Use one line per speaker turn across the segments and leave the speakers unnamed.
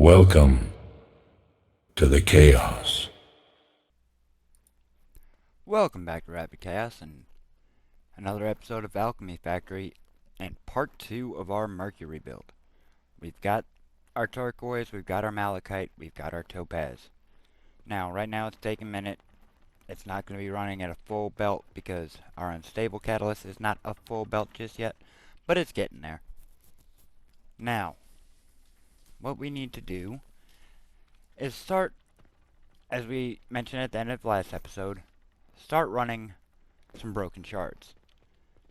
Welcome to the chaos.
Welcome back to RabidKaos and another episode of Alchemy Factory and part 2 of our Mercury build. We've got our turquoise, we've got our malachite, we've got our topaz. Now, right now it's taking a minute. It's not going to be running at a full belt because our unstable catalyst is not a full belt just yet, but it's getting there. Now, what we need to do is start, as we mentioned at the end of the last episode, start running some broken shards.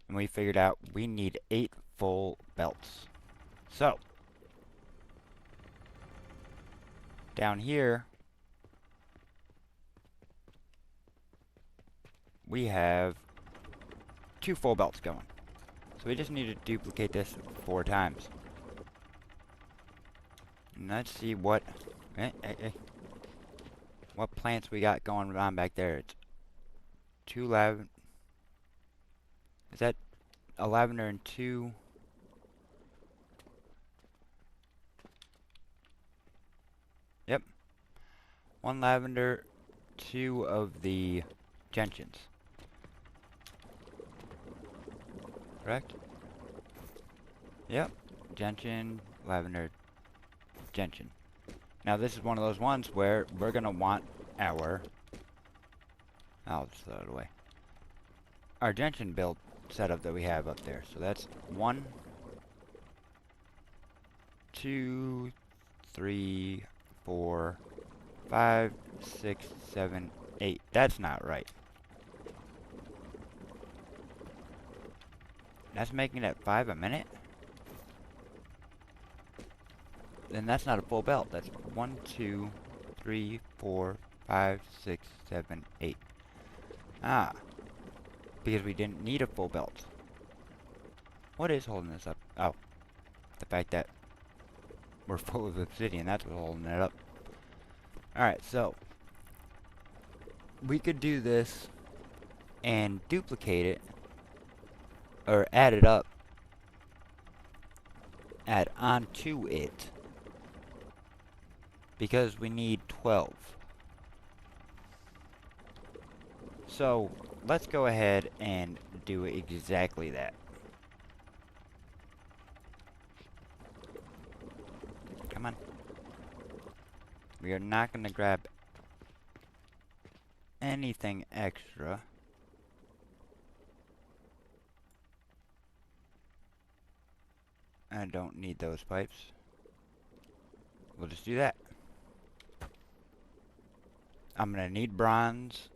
And we figured out we need 8 full belts. So, down here, we have 2 full belts going. So we just need to duplicate this 4 times. And let's see what what plants we got going on back there. It's 2 lavender. Is that a lavender and 2? Yep. 1 lavender, 2 of the gentians. Correct? Yep. Gentian, lavender, gentian. Now this is one of those ones where we're gonna want our... I'll just throw it away. Our gentian build setup that we have up there. So that's 1, 2, 3, 4, 5, 6, 7, 8. That's not right. That's making it 5 a minute? Then that's not a full belt. That's 1, 2, 3, 4, 5, 6, 7, 8. Ah. Because we didn't need a full belt. What is holding this up? Oh. The fact that we're full of obsidian. That's what's holding it up. Alright, so. We could do this and duplicate it. Or add it up. Add onto it. Because we need 12. So, let's go ahead and do exactly that. Come on. We are not going to grab anything extra. I don't need those pipes. We'll just do that. I'm going to need bronze.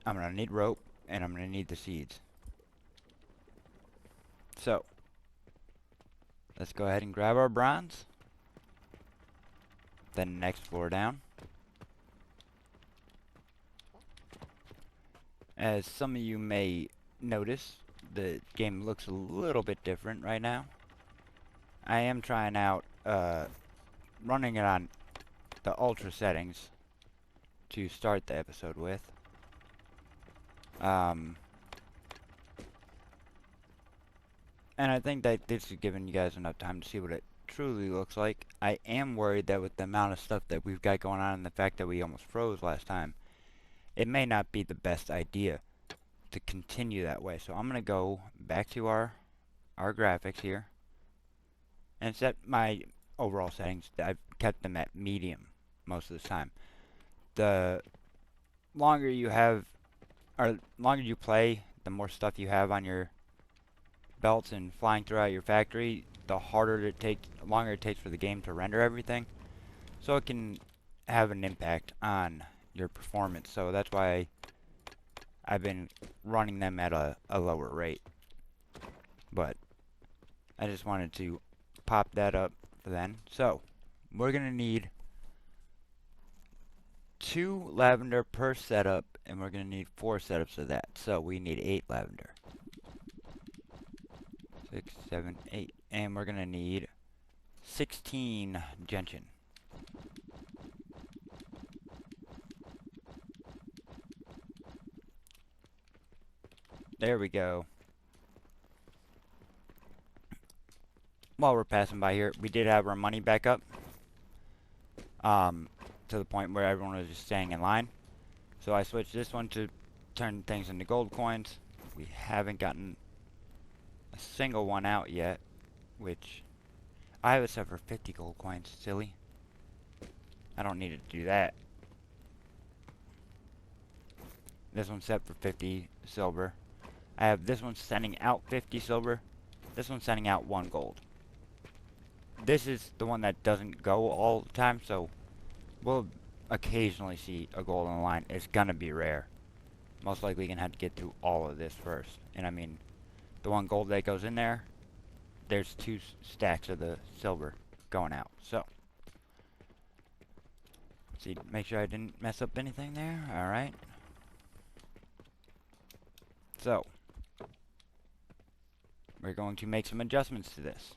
I'm going to need rope. And I'm going to need the seeds. So, let's go ahead and grab our bronze. Then next floor down. As some of you may notice, the game looks a little bit different right now. I am trying out running it on the ultra settings to start the episode with. And I think that this is giving you guys enough time to see what it truly looks like. I am worried that with the amount of stuff that we've got going on and the fact that we almost froze last time, it may not be the best idea to continue that way. So I'm going to go back to our graphics here and set my overall settings. I've kept them at medium most of the time. The longer you have, or longer you play, the more stuff you have on your belts and flying throughout your factory, the longer it takes for the game to render everything. So it can have an impact on your performance. So that's why I've been running them at a lower rate. But I just wanted to pop that up then. So we're gonna need 2 lavender per setup, and we're going to need 4 setups of that. So we need 8 lavender. 6, 7, 8. And we're going to need 16 gentian. There we go. While we're passing by here, we did have our money back up. to the point where everyone was just staying in line. So I switched this one to turn things into gold coins. We haven't gotten a single one out yet, which I have it set for 50 gold coins. Silly. I don't need to do that. This one's set for 50 silver. I have this one sending out 50 silver. This one's sending out 1 gold. This is the one that doesn't go all the time, so we'll occasionally see a gold on the line. It's gonna be rare. Most likely gonna have to get through all of this first. And I mean, the 1 gold that goes in there, there's 2 stacks of the silver going out. So, see, make sure I didn't mess up anything there. Alright. So, we're going to make some adjustments to this.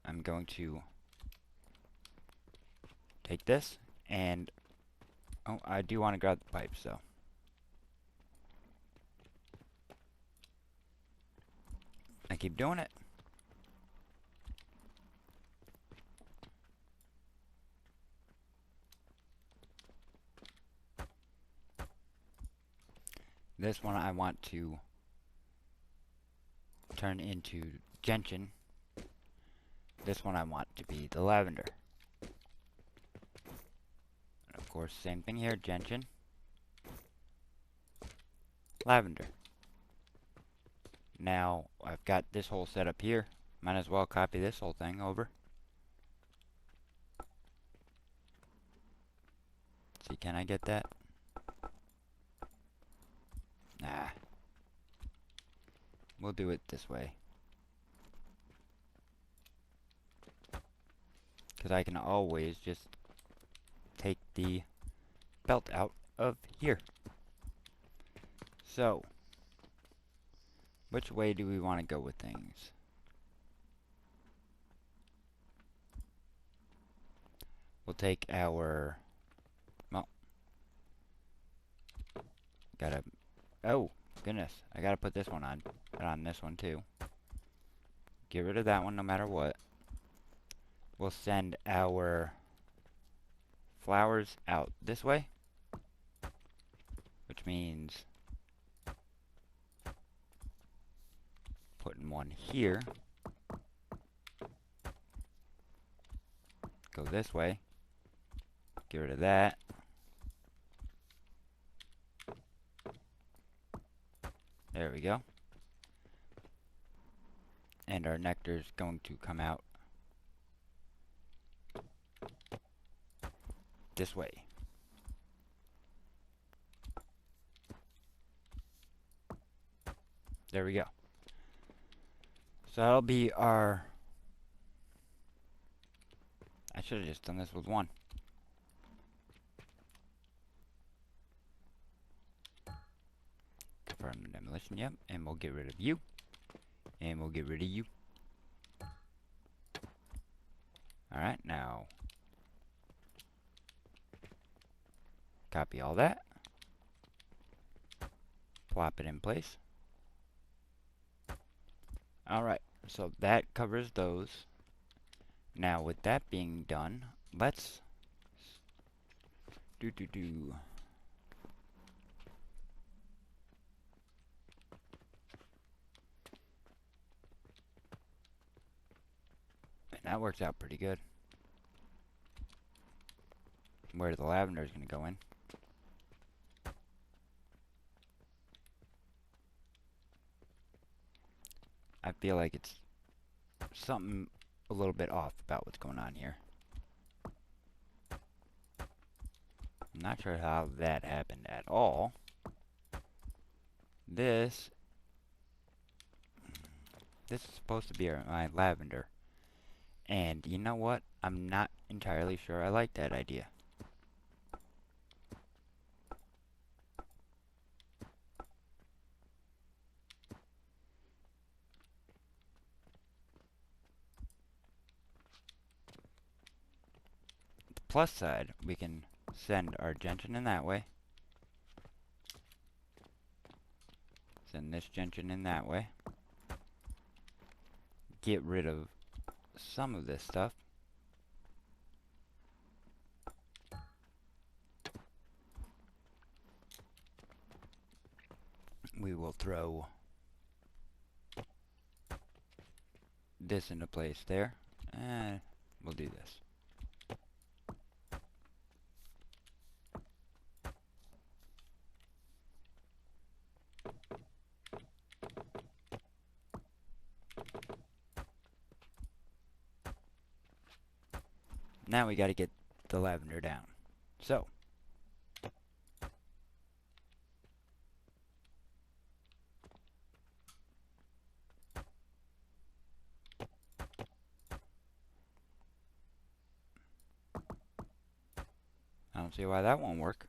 I'm going to take this and... Oh, I do want to grab the pipes, though. I keep doing it. This one I want to turn into gentian. This one I want to be the lavender. And of course, same thing here, gentian. Lavender. Now, I've got this whole setup here. Might as well copy this whole thing over. See, can I get that? Nah. We'll do it this way. Because I can always just take the belt out of here. So, which way do we want to go with things? We'll take our... Well, gotta... Oh, goodness. I gotta put this one on. Put on this one, too. Get rid of that one no matter what. We'll send our flowers out this way. Which means... putting one here. Go this way. Get rid of that. There we go. And our nectar is going to come out this way. There we go. So that'll be our... I should have just done this with one. Confirm demolition, yep. And we'll get rid of you. And we'll get rid of you. Alright, now... copy all that. Plop it in place. Alright, so that covers those. Now, with that being done, let's And that works out pretty good. Where the lavender is going to go in. I feel like it's something a little bit off about what's going on here. I'm not sure how that happened at all. This is supposed to be my lavender. And you know what? I'm not entirely sure I like that idea. Plus side, we can send our gentian in that way. Send this gentian in that way. Get rid of some of this stuff. We will throw this into place there, and we'll do this. Now we got to get the lavender down. So, I don't see why that won't work.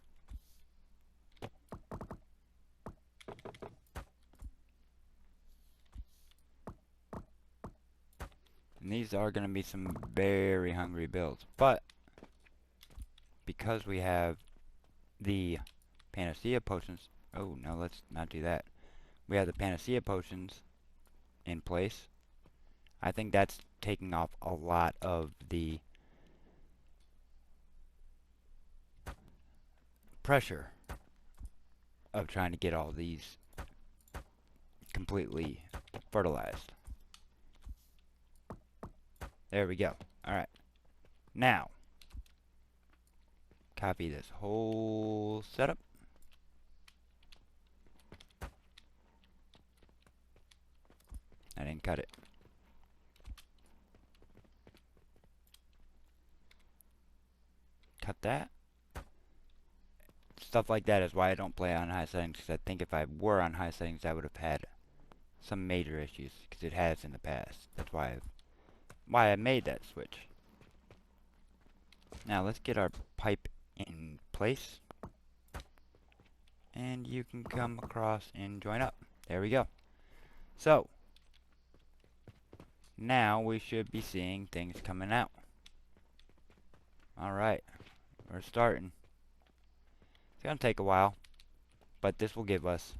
And these are going to be some very hungry builds. But, because we have the Panacea Potions... Oh, no, let's not do that. We have the Panacea Potions in place. I think that's taking off a lot of the pressure of trying to get all these completely fertilized. There we go. Alright. Now, copy this whole setup. I didn't cut it. Cut that. Stuff like that is why I don't play on high settings, because I think if I were on high settings I would have had some major issues, because it has in the past. That's why I made that switch. Now let's get our pipe in place, and you can come across and join up. There we go. So now we should be seeing things coming out. Alright, we're starting. It's gonna take a while, but this will give us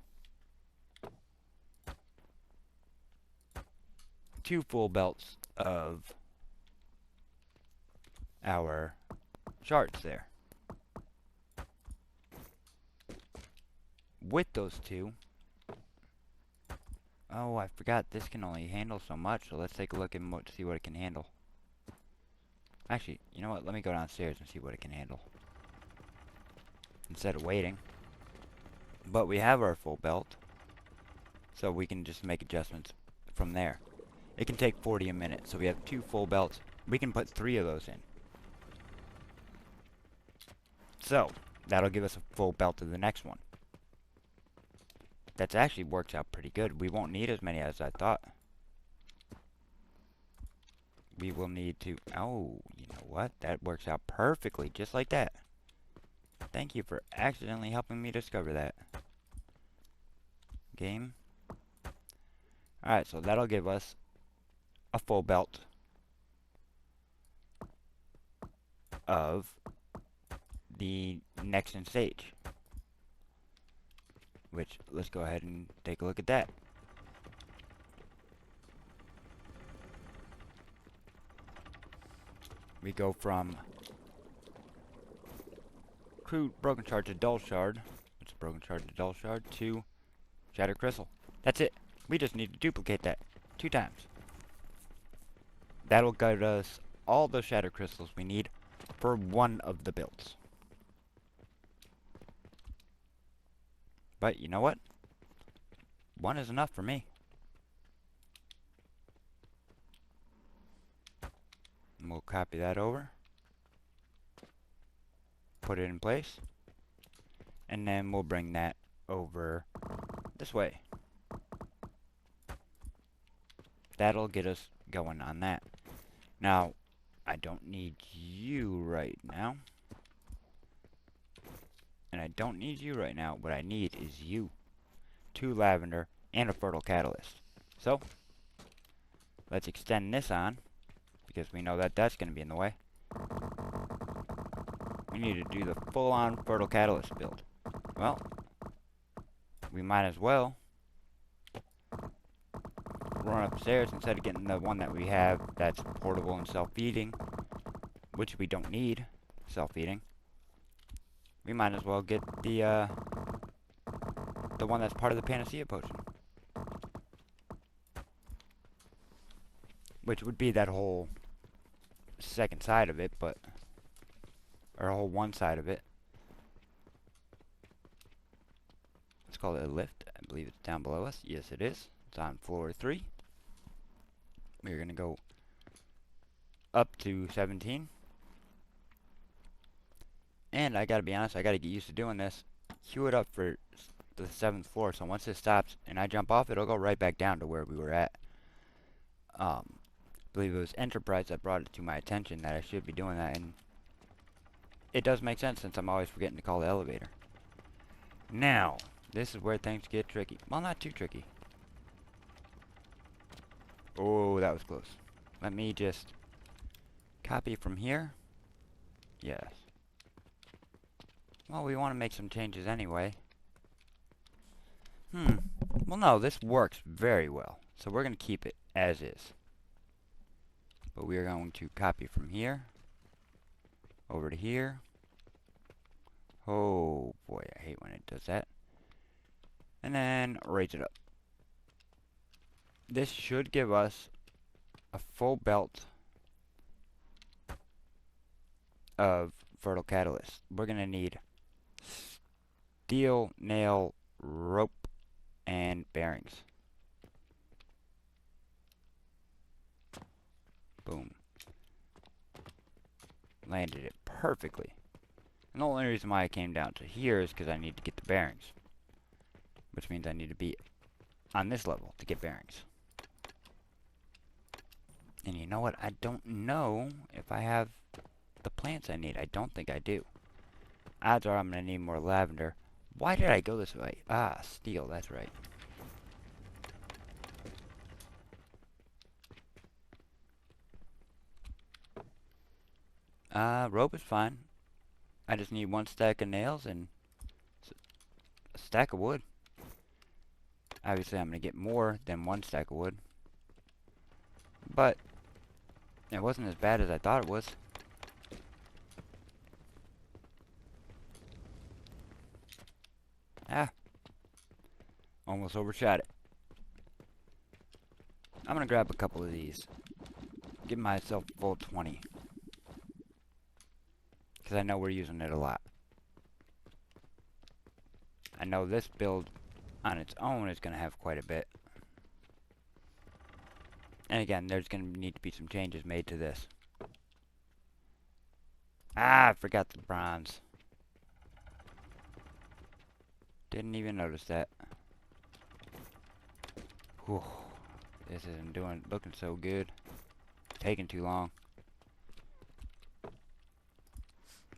2 full belts of our shards there. With those 2, oh, I forgot this can only handle so much, so let's take a look and see what it can handle. Actually, you know what, let me go downstairs and see what it can handle, instead of waiting. But we have our full belt, so we can just make adjustments from there. It can take 40 a minute, so we have 2 full belts. We can put 3 of those in. So, that'll give us a full belt to the next one. That actually works out pretty good. We won't need as many as I thought. We will need to... Oh, you know what? That works out perfectly, just like that. Thank you for accidentally helping me discover that. Game. Alright, so that'll give us a full belt of the next in stage. Which, let's go ahead and take a look at that. We go from crude broken shard to dull shard. It's a broken shard to dull shard to shattered crystal. That's it. We just need to duplicate that 2 times. That'll give us all the shattered crystals we need for one of the builds. But you know what? 1 is enough for me. And we'll copy that over. Put it in place. And then we'll bring that over this way. That'll get us going on that. Now, I don't need you right now. And I don't need you right now. What I need is you. 2 lavender and a fertile catalyst. So, let's extend this on, because we know that that's going to be in the way. We need to do the full-on fertile catalyst build. Well, we might as well run upstairs instead of getting the one that we have that's portable and self-feeding, which we don't need self-feeding. We might as well get the one that's part of the Panacea Potion. Which would be that whole second side of it, but... or a whole one side of it. Let's call it a lift. I believe it's down below us. Yes, it is. It's on floor 3. We're going to go up to 17. And I gotta be honest, I gotta get used to doing this. Queue it up for the 7th floor, so once it stops and I jump off, it'll go right back down to where we were at. I believe it was Enterprise that brought it to my attention that I should be doing that, and it does make sense since I'm always forgetting to call the elevator. Now, this is where things get tricky. Well, not too tricky. Oh, that was close. Let me just copy from here. Yes. Well, we want to make some changes anyway. Well, no, this works very well. So we're going to keep it as is. But we are going to copy from here over to here. Oh, boy, I hate when it does that. And then raise it up. This should give us a full belt of fertile catalyst. We're going to need steel, nail, rope, and bearings. Boom. Landed it perfectly. And the only reason why I came down to here is because I need to get the bearings. Which means I need to be on this level to get bearings. And you know what? I don't know if I have the plants I need. I don't think I do. Odds are I'm going to need more lavender. Why did I go this way? Ah, steel, that's right. Rope is fine. I just need 1 stack of nails and a stack of wood. Obviously, I'm going to get more than 1 stack of wood. But it wasn't as bad as I thought it was. Ah. Almost overshot it. I'm going to grab a couple of these. Give myself a full 20. Because I know we're using it a lot. I know this build on its own is going to have quite a bit. And again, there's going to need to be some changes made to this. Ah, I forgot the bronze. Didn't even notice that. Whew. This isn't looking so good. Taking too long.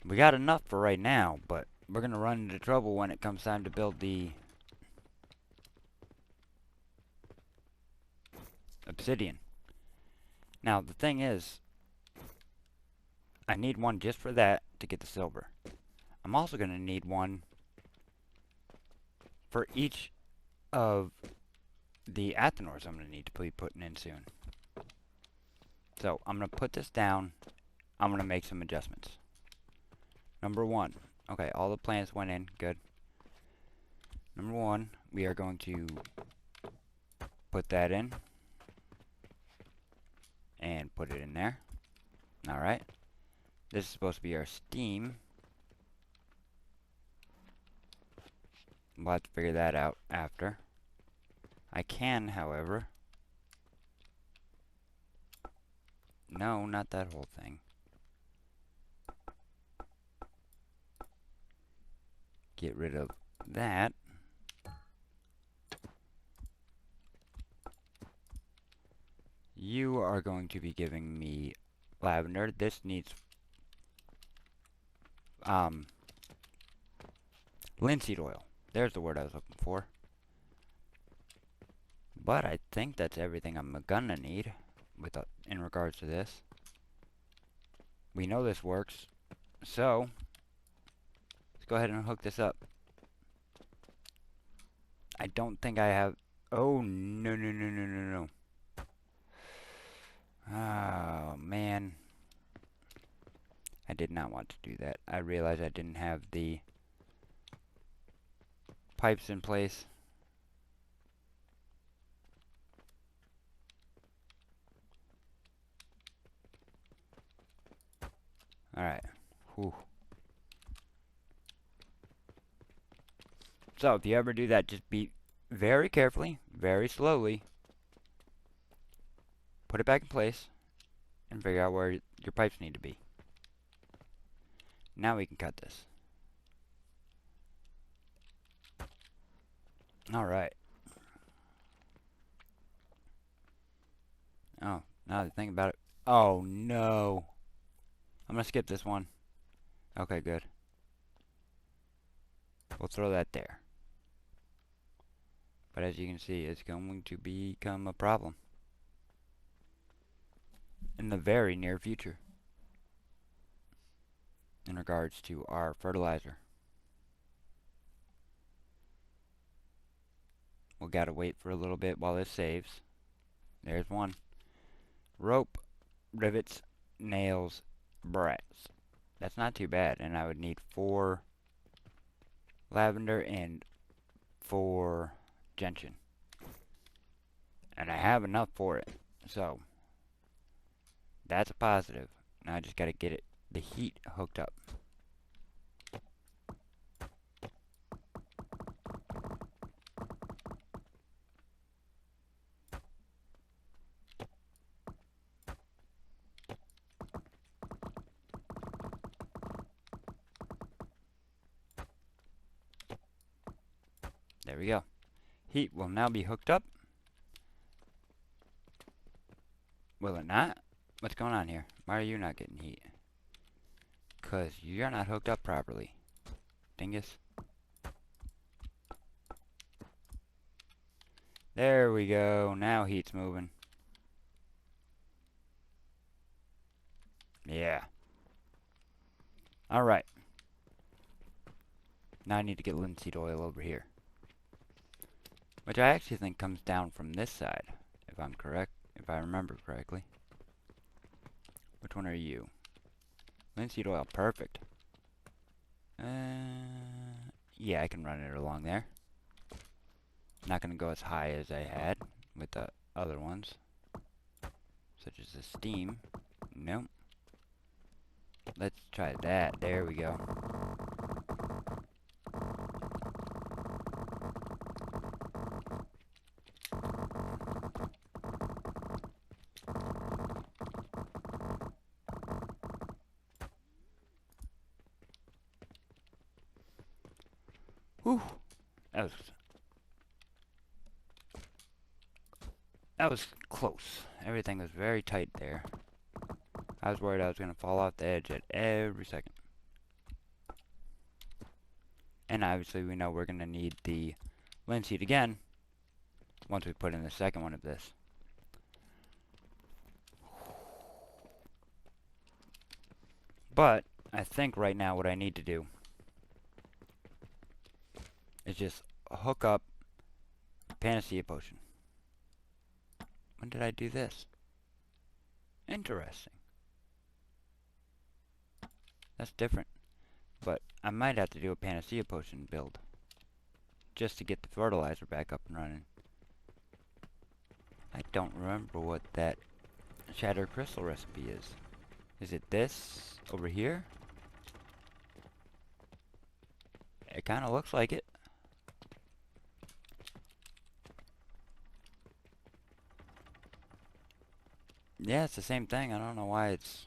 We got enough for right now, but we're going to run into trouble when it comes time to build the obsidian. Now, the thing is, I need one just for that to get the silver. I'm also going to need one for each of the Athenors I'm going to need to be putting in soon. So, I'm going to put this down. I'm going to make some adjustments. Number 1. Okay, all the plants went in. Good. Number 1, we are going to put that in. And put it in there. Alright. This is supposed to be our steam. We'll have to figure that out after. I can, however... No, not that whole thing. Get rid of that. You are going to be giving me lavender. This needs linseed oil. There's the word I was looking for. But I think that's everything I'm gonna need in regards to this. We know this works, so let's go ahead and hook this up. I don't think I have... Oh, no. Oh, man. I did not want to do that. I realized I didn't have the pipes in place. Alright. Whew. So, if you ever do that, just be very carefully, very slowly. Put it back in place. And figure out where your pipes need to be. Now we can cut this. Alright. Oh, now that I think about it. Oh, no. I'm gonna skip this one. Okay, good. We'll throw that there. But as you can see, it's going to become a problem in the very near future in regards to our fertilizer. We'll gotta wait for a little bit while this saves. There's one. Rope, rivets, nails, brass. That's not too bad, and I would need 4 lavender and 4 gentian. And I have enough for it, so that's a positive. Now I just gotta get the heat hooked up. There we go. Heat will now be hooked up. Will it not? What's going on here? Why are you not getting heat? 'Cause you're not hooked up properly. Dingus. There we go. Now heat's moving. Yeah. Alright. Now I need to get linseed oil over here. Which I actually think comes down from this side, if I'm correct, if I remember correctly. Which one are you? Linseed oil, perfect. Yeah, I can run it along there. Not gonna go as high as I had with the other ones, such as the steam. Nope. Let's try that. There we go. Whew. That was close. Everything was very tight there. I was worried I was going to fall off the edge at every second. And obviously we know we're going to need the linseed again once we put in the second one of this. But I think right now what I need to do is just hook up Panacea Potion. When did I do this? Interesting. That's different. But I might have to do a Panacea Potion build just to get the fertilizer back up and running. I don't remember what that Shattered Crystal recipe is. Is it this over here? It kind of looks like it. Yeah, it's the same thing. I don't know why it's...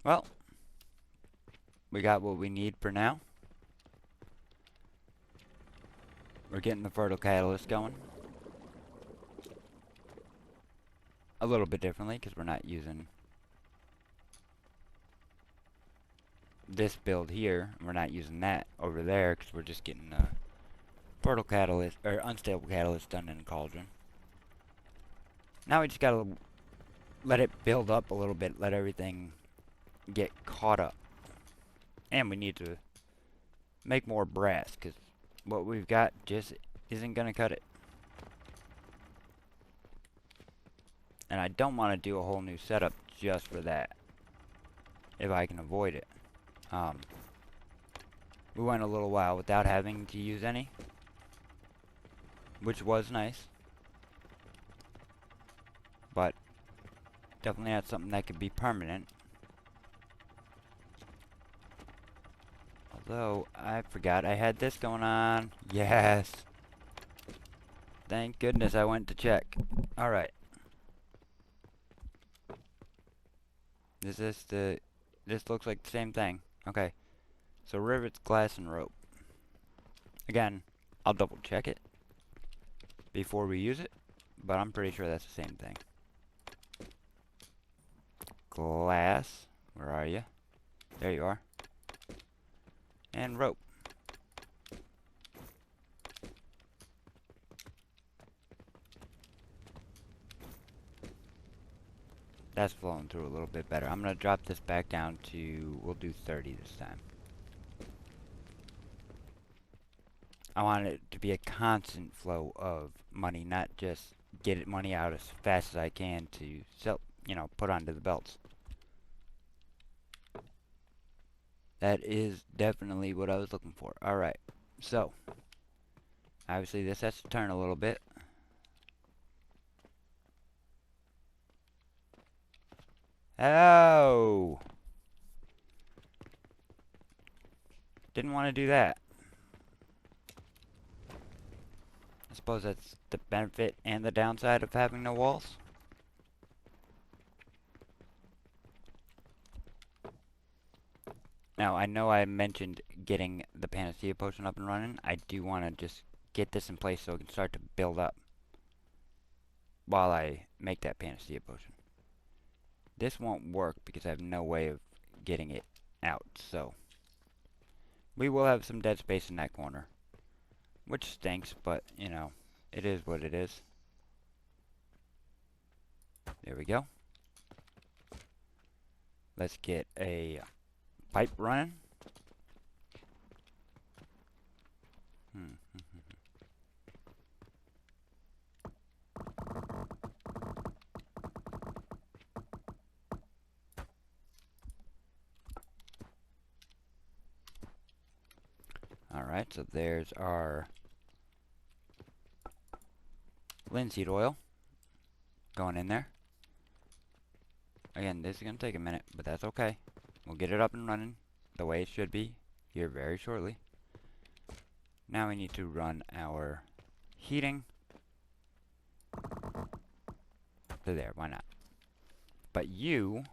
Well, we got what we need for now. We're getting the fertile catalyst going. A little bit differently, because we're not using this build here. We're not using that over there, because we're just getting fertile catalyst, or unstable catalyst done in a cauldron. Now we just gotta let it build up a little bit, let everything get caught up. And we need to make more brass, because what we've got just isn't gonna cut it. And I don't want to do a whole new setup just for that, if I can avoid it. We went a little while without having to use any, which was nice, but definitely not something that could be permanent. Although, I forgot I had this going on. Yes! Thank goodness I went to check. Alright. This looks like the same thing. Okay. So rivets, glass, and rope. Again, I'll double check it before we use it, but I'm pretty sure that's the same thing. Glass. Where are you? There you are. And rope. That's flowing through a little bit better. I'm going to drop this back down to, we'll do 30 this time. I want it to be a constant flow of money, not just get money out as fast as I can to sell, put onto the belts. That is definitely what I was looking for. Alright, so, obviously this has to turn a little bit. Oh! Didn't want to do that. I suppose that's the benefit and the downside of having no walls. Now, I know I mentioned getting the Panacea Potion up and running. I do want to just get this in place so it can start to build up while I make that Panacea Potion. This won't work because I have no way of getting it out, so we will have some dead space in that corner, which stinks, but, it is what it is. There we go. Let's get a pipe running. Alright, so there's our linseed oil going in there. Again, this is going to take a minute, but that's okay. We'll get it up and running the way it should be here very shortly. Now we need to run our heating to there, why not? But you,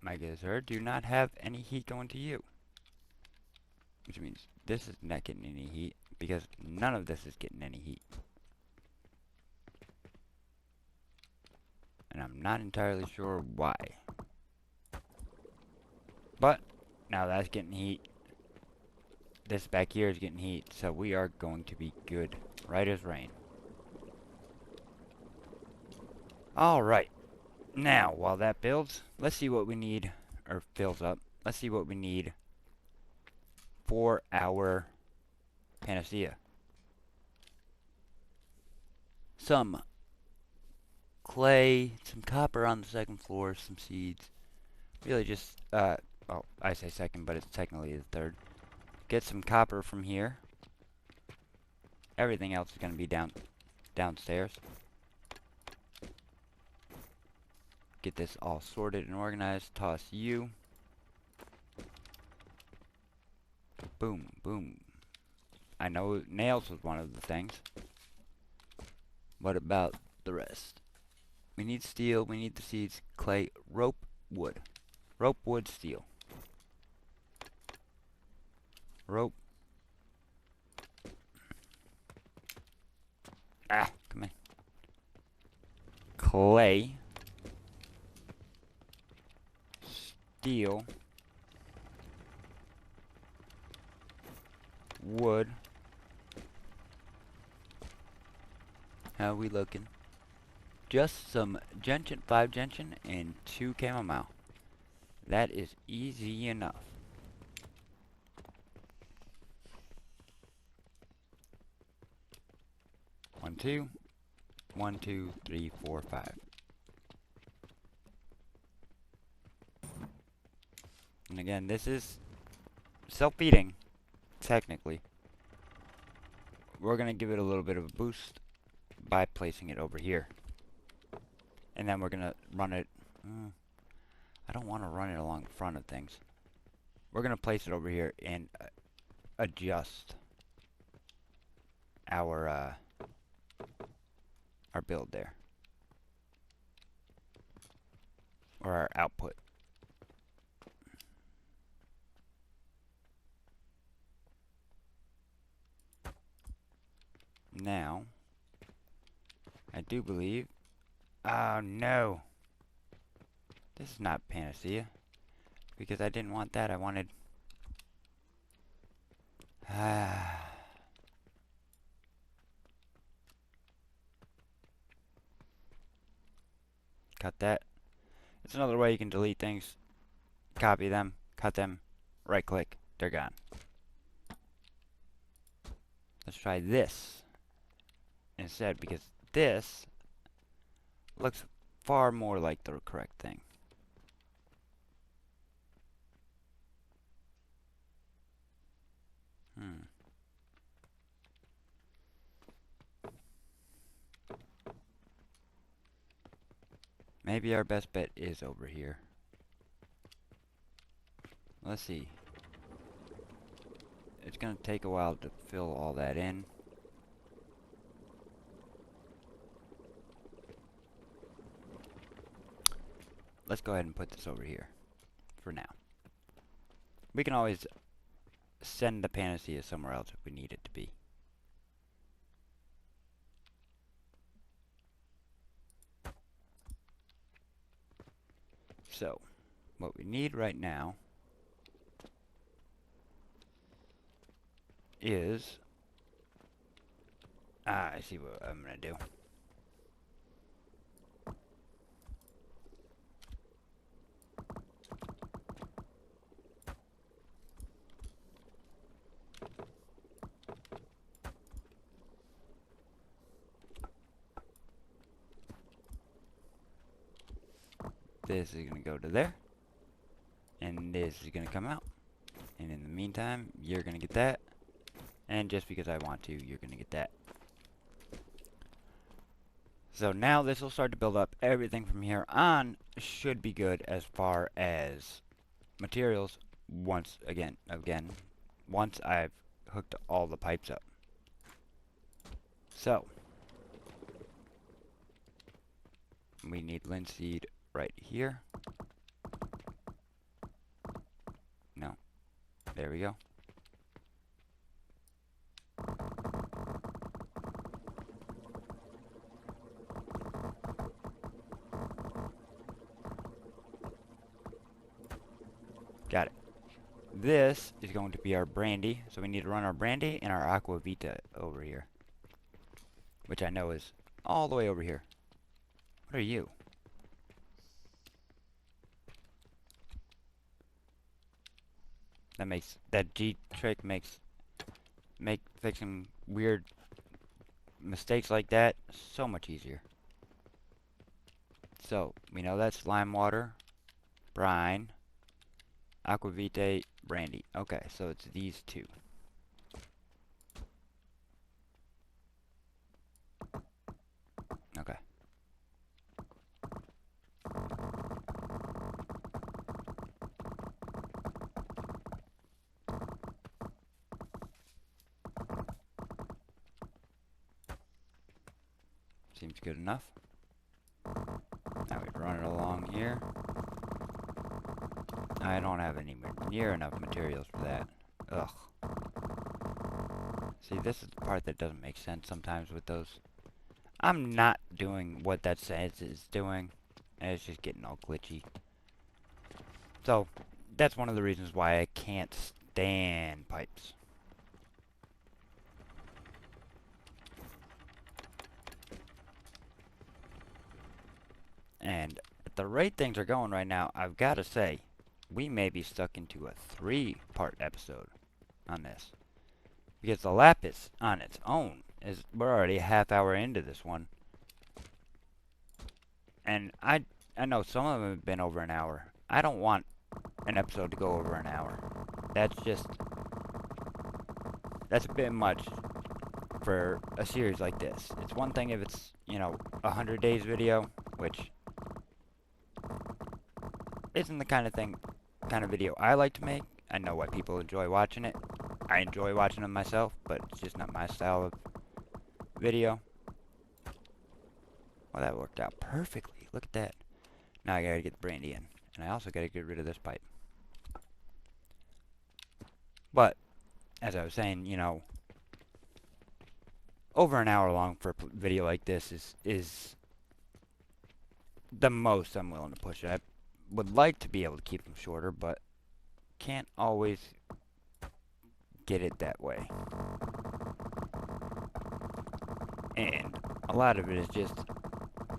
my good sir, do not have any heat going to you. Which means this is not getting any heat, because none of this is getting any heat. And I'm not entirely sure why. But, now that's getting heat. This back here is getting heat, so we are going to be good. Right as rain. Alright. Now, while that builds, let's see what we need, or fills up. Let's see what we need for our Panacea. Some clay, some copper on the second floor, some seeds. Really just, well, I say second, but it's technically the third. Get some copper from here. Everything else is going to be downstairs. Get this all sorted and organized. Toss you. Boom, boom. I know nails was one of the things. What about the rest? We need steel, we need the seeds, clay, rope, wood. Rope, wood, steel. Rope. Ah, come in. Clay. Steel. Wood. How are we looking? Just some gentian, 5 gentian, and 2 chamomile. That is easy enough. 2. 1, 2, 3, 4, 5. And again, this is self-feeding, technically. We're going to give it a little bit of a boost by placing it over here. And then we're going to run it... I don't want to run it along the front of things. We're going to place it over here and adjust our build there. Or our output. Now, I do believe... Oh, no! This is not Panacea. Because I didn't want that. I wanted... Cut that. It's another way you can delete things. Copy them. Cut them. Right click. They're gone. Let's try this instead, because this looks far more like the correct thing. Maybe our best bet is over here. Let's see. It's gonna take a while to fill all that in. Let's go ahead and put this over here for now. We can always send the Panacea somewhere else if we need it to be. So, what we need right now is... I see what I'm gonna do. This is going to go to there. And this is going to come out. And in the meantime, you're going to get that. And just because I want to, you're going to get that. So now this will start to build up. Everything from here on should be good as far as materials. Once I've hooked all the pipes up. So, we need linseed right here. No. There we go. Got it. This is going to be our brandy. So we need to run our brandy and our aqua vita over here. Which I know is all the way over here. What are you? That G trick makes fixing weird mistakes like that so much easier. So we know that's lime water, brine, aquavitae, brandy. Okay, so it's these two. Okay. Seems good enough. Now we run it along here. I don't have anywhere near enough materials for that. Ugh. See, this is the part that doesn't make sense sometimes with those. I'm not doing what that says it's doing, and it's just getting all glitchy. So, that's one of the reasons why I can't stand pipes. And at the rate things are going right now, I've got to say, we may be stuck into a 3-part episode on this. Because the Lapis on its own is we're already a half hour into this one. And I know some of them have been over an hour. I don't want an episode to go over an hour. That's a bit much for a series like this. It's one thing if it's, you know, 100 days video, which isn't the kind of video I like to make. I know why people enjoy watching it. I enjoy watching them myself, but it's just not my style of video. Well, that worked out perfectly. Look at that. Now I gotta get the brandy in. And I also gotta get rid of this pipe. But, as I was saying, you know, over an hour long for a video like this is the most I'm willing to push it. I would like to be able to keep them shorter, but can't always get it that way. And a lot of it is just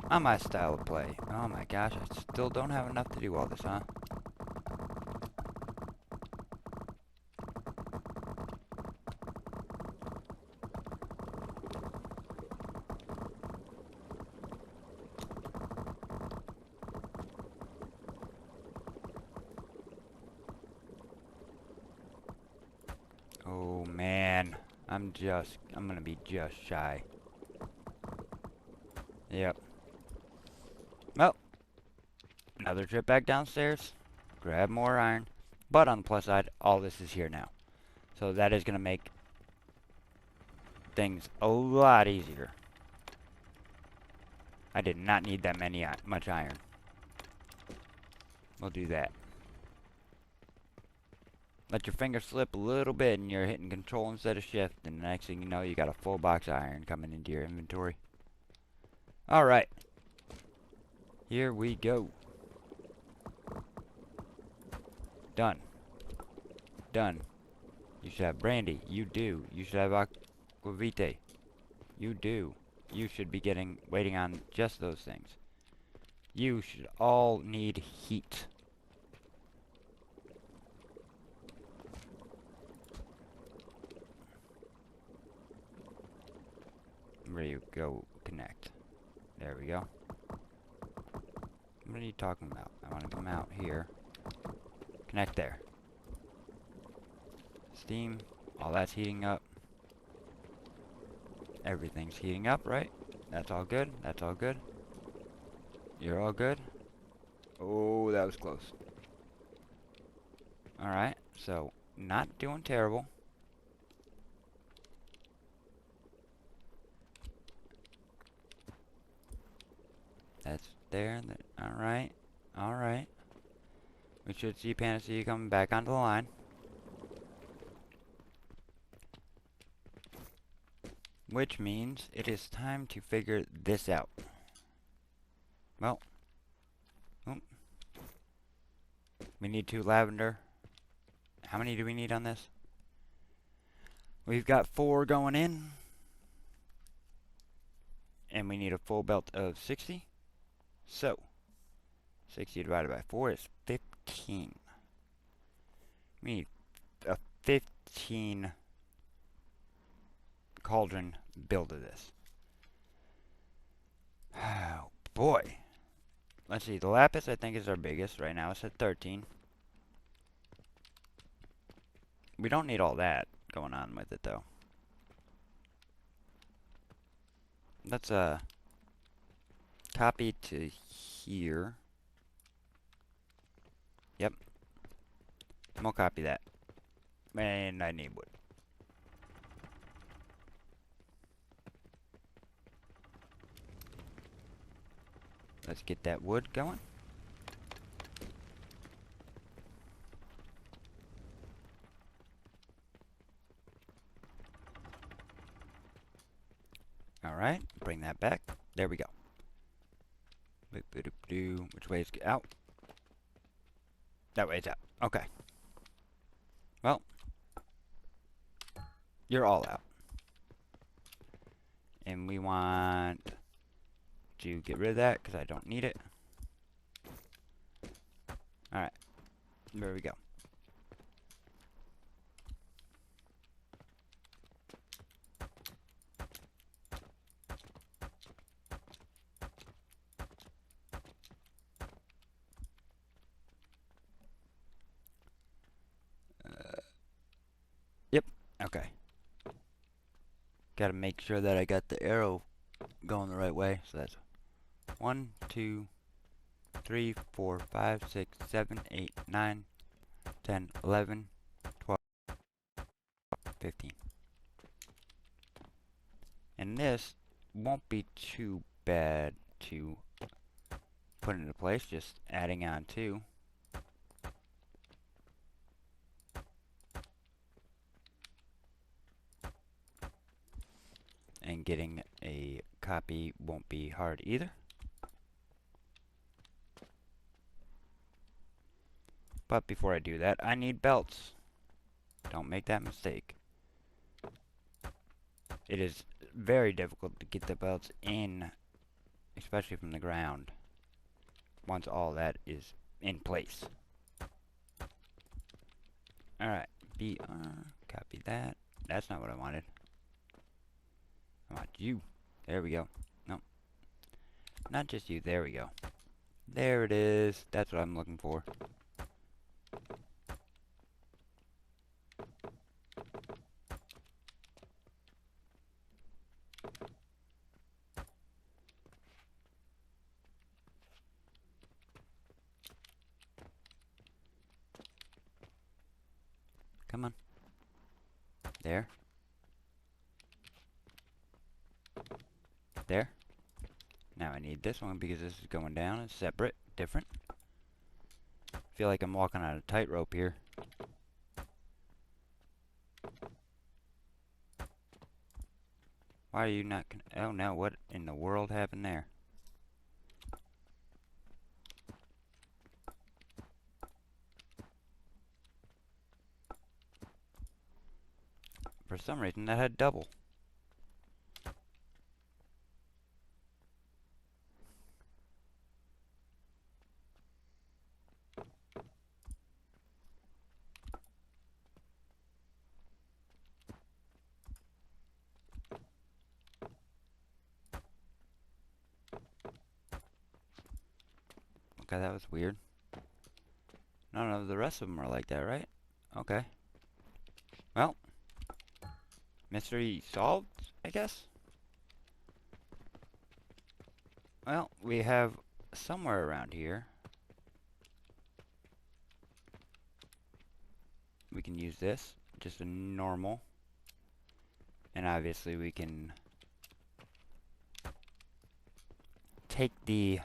on my style of play. Oh my gosh, I still don't have enough to do all this, huh? Oh man, I'm gonna be just shy. Yep. Well, another trip back downstairs, grab more iron, but on the plus side, all this is here now. So that is gonna make things a lot easier. I did not need that much iron. We'll do that. Let your finger slip a little bit and you're hitting control instead of shift, and the next thing you know, you got a full box of iron coming into your inventory. Alright. Here we go. Done. Done. You should have brandy. You do. You should have aquavite. You do. You should be waiting on just those things. You should all need heat. Where you go connect. There we go. What are you talking about? I want to come out here. Connect there. Steam. All that's heating up. Everything's heating up, right? That's all good. That's all good. You're all good. Oh, that was close. Alright, so not doing terrible. That's there. Alright. Alright. We should see Panacea coming back onto the line. Which means it is time to figure this out. Well. We need 2 lavender. How many do we need on this? We've got 4 going in. And we need a full belt of 60. So, 60 divided by 4 is 15. We need a 15 cauldron build of this. Oh boy. Let's see, the Lapis I think is our biggest right now. It's at 13. We don't need all that going on with it though. Let's copy to here. Yep. And we'll copy that. And I need wood. Let's get that wood going. Alright, bring that back. There we go. Which way is out? That way it's out. Okay. Well, you're all out. And we want to get rid of that because I don't need it. Alright. There we go. Okay. Gotta make sure that I got the arrow going the right way. So that's 1, 2, 3, 4, 5, 6, 7, 8, 9, 10, 11, 12, 15. And this won't be too bad to put into place, just adding on 2. And getting a copy won't be hard either. But before I do that, I need belts. Don't make that mistake. It is very difficult to get the belts in, especially from the ground, once all that is in place. Alright, copy that. That's not what I wanted. I want you. There we go. No. Not just you. There we go. There it is. That's what I'm looking for. Come on. There. There. Now I need this one because this is going down. It's separate. Different. Feel like I'm walking on a tightrope here. Why are you not oh no, what in the world happened there? For some reason that had double. Okay, that was weird. No, the rest of them are like that, right? Okay. Well, mystery solved, I guess? Well, we have somewhere around here. We can use this, just a normal. And obviously we can take the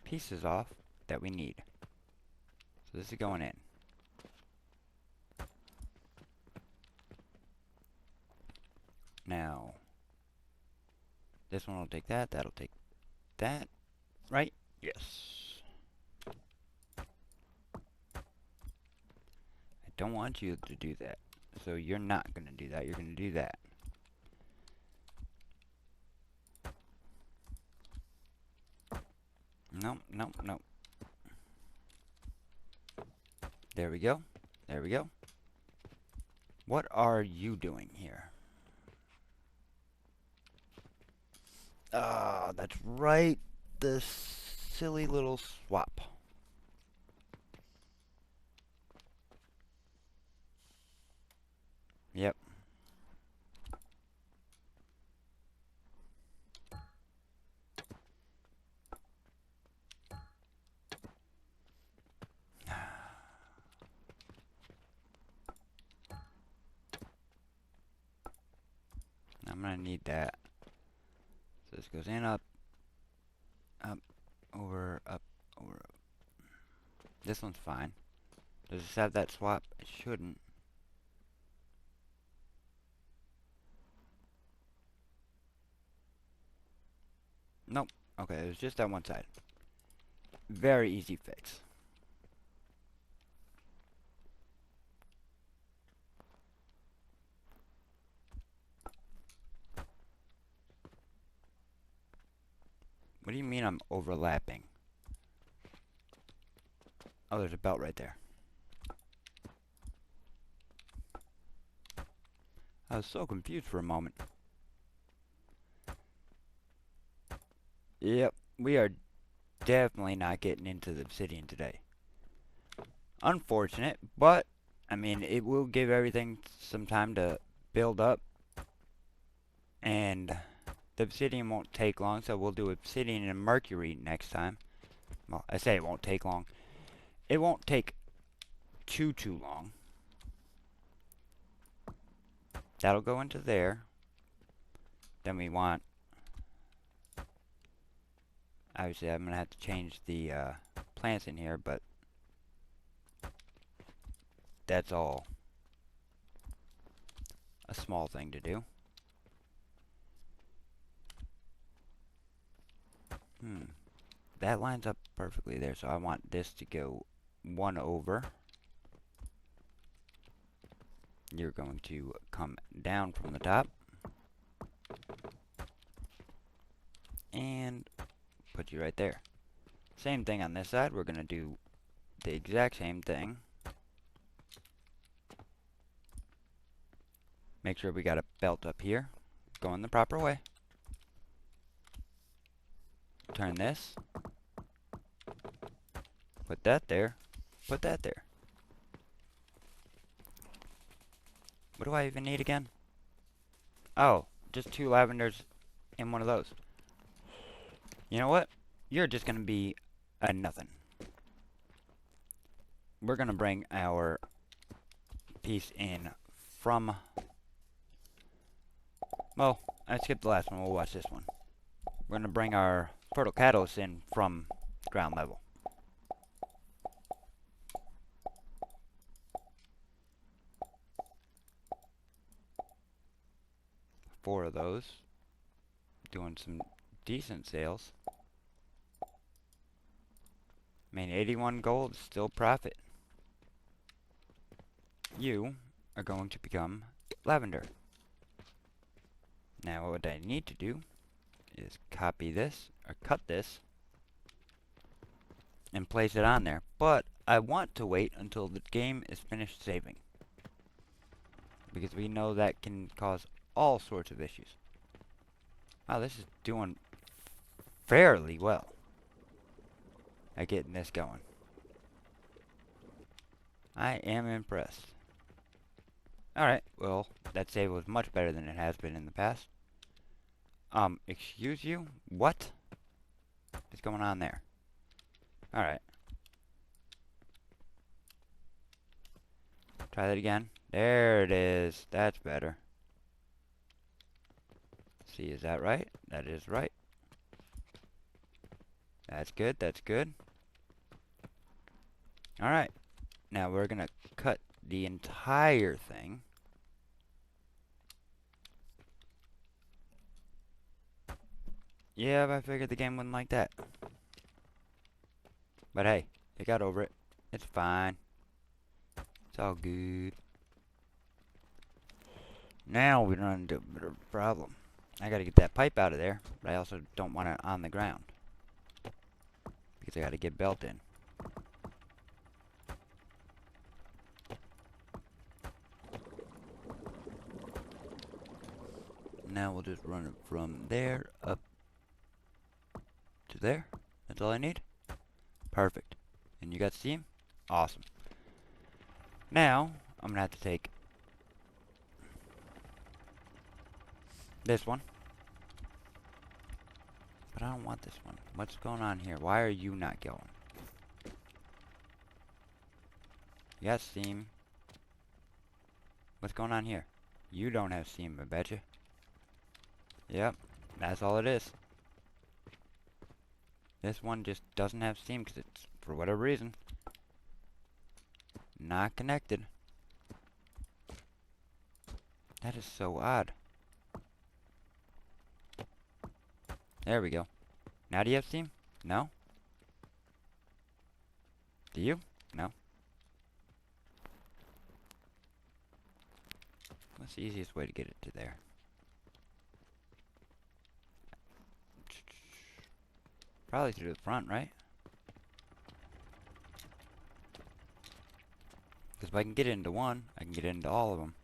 pieces off that we need. So this is going in. Now, this one will take that, that'll take that, right? Yes. I don't want you to do that. So you're not going to do that, you're going to do that. Nope, nope, nope. There we go. There we go. What are you doing here? Ah, that's right. The silly little swap. Yep. I'm gonna need that. So this goes in, up, over, up, over, up. This one's fine. Does this have that swap? It shouldn't. Nope. Okay, it was just that one side. Very easy fix. What do you mean I'm overlapping? Oh, there's a belt right there. I was so confused for a moment. Yep, we are definitely not getting into the obsidian today. Unfortunate, but, I mean, it will give everything some time to build up, and the obsidian won't take long, so we'll do obsidian and mercury next time. Well, I say it won't take long. It won't take too long. That'll go into there. Then we want, obviously I'm gonna have to change the plants in here, but that's all a small thing to do. That lines up perfectly there, so I want this to go 1 over. You're going to come down from the top and put you right there. Same thing on this side. We're going to do the exact same thing. Make sure we got a belt up here going the proper way. Turn this. Put that there. Put that there. What do I even need again? Oh, just 2 lavenders in one of those. You know what? You're just going to be a nothing. We're going to bring our piece in from... Well, I skipped the last one. We'll watch this one. We're going to bring our fertile catalyst in from ground level. Four of those. Doing some decent sales. I mean, 81 gold is still profit. You are going to become lavender. Now what I need to do is copy this, or cut this, and place it on there. But I want to wait until the game is finished saving, because we know that can cause all sorts of issues. Wow, this is doing fairly well at getting this going. I am impressed. Alright, well, that save was much better than it has been in the past. Excuse you? What is going on there? Alright. Try that again. There it is. That's better. See, is that right? That is right. That's good, that's good. Alright. Now we're gonna cut the entire thing. Yeah, but I figured the game wouldn't like that. But hey, they got over it. It's fine. It's all good. Now we run into a bit of a problem. I gotta get that pipe out of there, but I also don't want it on the ground, because I gotta get belt in. Now we'll just run it from there up to there. That's all I need. Perfect. And you got steam? Awesome. Now, I'm gonna have to take this one. But I don't want this one. What's going on here? Why are you not going? You got steam. What's going on here? You don't have steam, I betcha. Yep, that's all it is. This one just doesn't have steam because it's, for whatever reason, not connected. That is so odd. There we go. Now do you have steam? No? Do you? No. What's the easiest way to get it to there? Probably through the front, right? Because if I can get into one, I can get into all of them.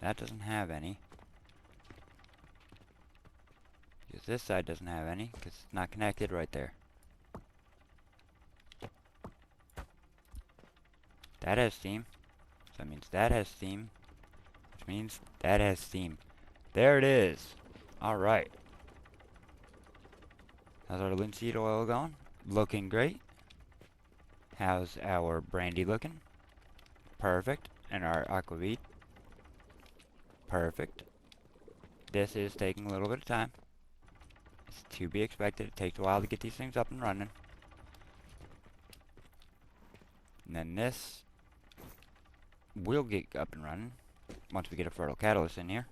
That doesn't have any. Just This side doesn't have any, because it's not connected right there. That has steam. So that means that has steam. Which means that has steam. There it is. Alright. How's our linseed oil going? Looking great. How's our brandy looking? Perfect. And our aquavit? Perfect. This is taking a little bit of time. It's to be expected. It takes a while to get these things up and running. And then this will get up and running once we get a fertile catalyst in here.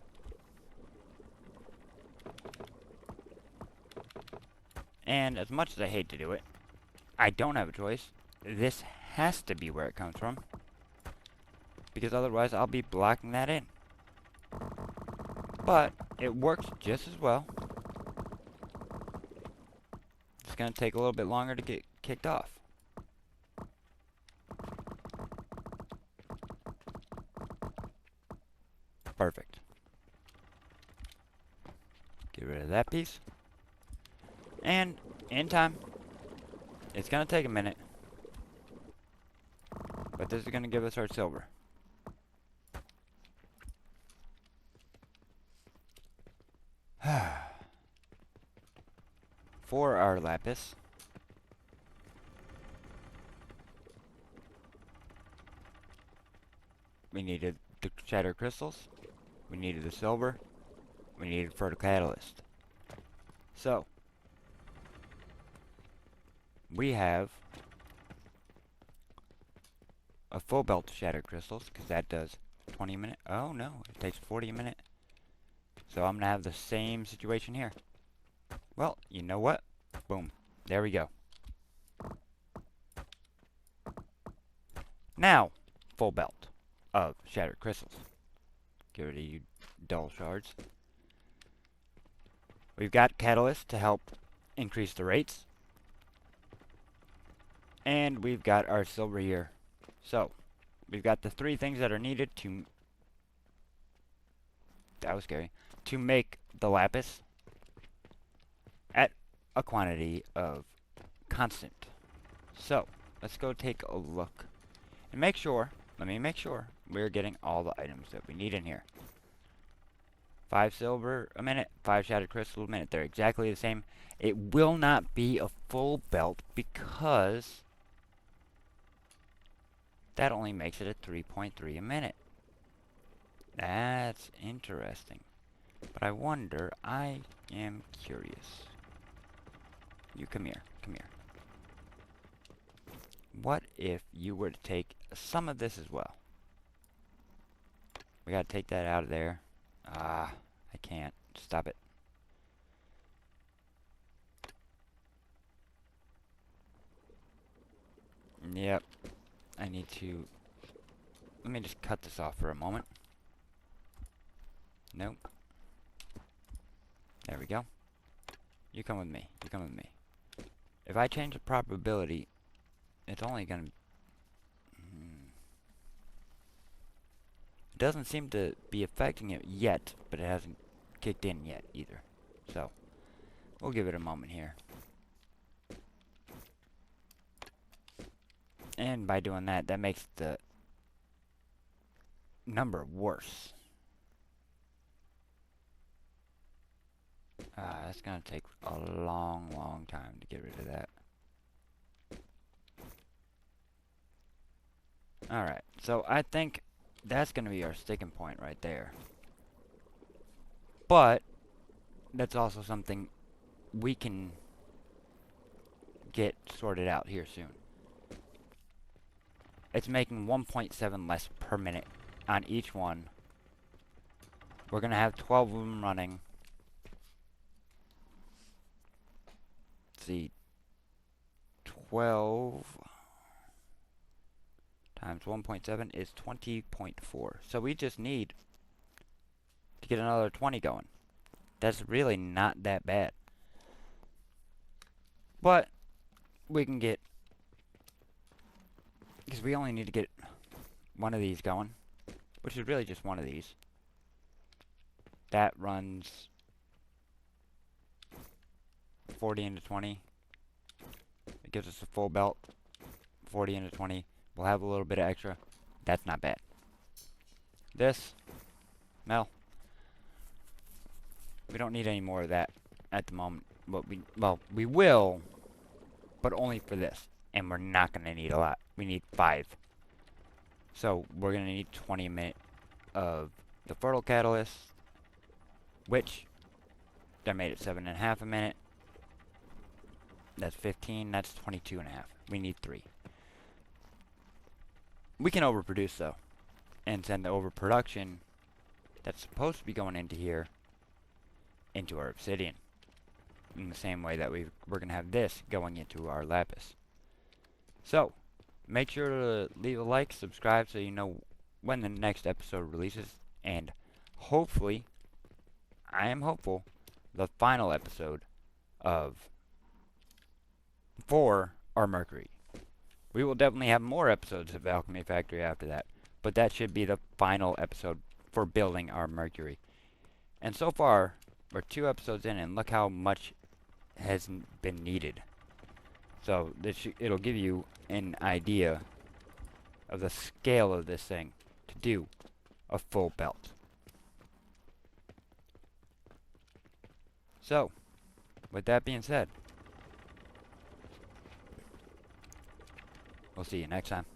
And as much as I hate to do it, I don't have a choice. This has to be where it comes from, because otherwise I'll be blocking that in. But it works just as well. It's going to take a little bit longer to get kicked off. Perfect. Get rid of that piece. And in time, it's going to take a minute, but this is going to give us our silver. For our lapis, we needed the shattered crystals, we needed the silver, we needed fertile catalyst. So, we have a full belt of shattered crystals, because that does 20 minutes. Oh no, it takes 40 a minute. So I'm going to have the same situation here. Well, you know what? Boom. There we go. Now, full belt of shattered crystals. Get rid of you dull shards. We've got catalyst to help increase the rates. And we've got our silver here. So, we've got the three things that are needed to... That was scary. To make the lapis at a quantity of constant. So, let's go take a look. And make sure, let me make sure, we're getting all the items that we need in here. 5 silver a minute, 5 shattered crystal a minute. They're exactly the same. It will not be a full belt because that only makes it a 3.3 a minute. That's interesting. But I wonder, I am curious. You come here, come here. What if you were to take some of this as well? We gotta take that out of there. Ah, I can't. Stop it. Yep. I need to... Let me just cut this off for a moment. Nope. There we go. You come with me. You come with me. If I change the probability, it's only gonna... It doesn't seem to be affecting it yet, but it hasn't kicked in yet either. So, we'll give it a moment here. And by doing that, that makes the number worse. That's gonna take a long, long time to get rid of that. Alright, so I think that's gonna be our sticking point right there. But, that's also something we can get sorted out here soon. It's making 1.7 less per minute on each one. We're gonna have 12 of them running. Let's see. 12 times 1.7 is 20.4. So we just need to get another 20 going. That's really not that bad. But we can get... Because we only need to get one of these going, which is really just one of these. That runs 40 into 20. It gives us a full belt. 40 into 20. We'll have a little bit of extra. That's not bad. This, well, we don't need any more of that at the moment. But we will, but only for this. And we're not going to need a lot. We need 5. So we're going to need 20 minutes of the fertile catalyst, which they're made at 7.5 a minute. That's 15. That's 22.5. We need 3. We can overproduce though, and send the overproduction that's supposed to be going into here into our obsidian, in the same way that we're going to have this going into our lapis. So make sure to leave a like, subscribe, so you know when the next episode releases, and hopefully, I am hopeful, the final episode for our Mercury. We will definitely have more episodes of Alchemy Factory after that, but that should be the final episode for building our Mercury. And so far, we're 2 episodes in, and look how much has been needed. So it'll give you an idea of the scale of this thing to do a full belt. So, with that being said, we'll see you next time.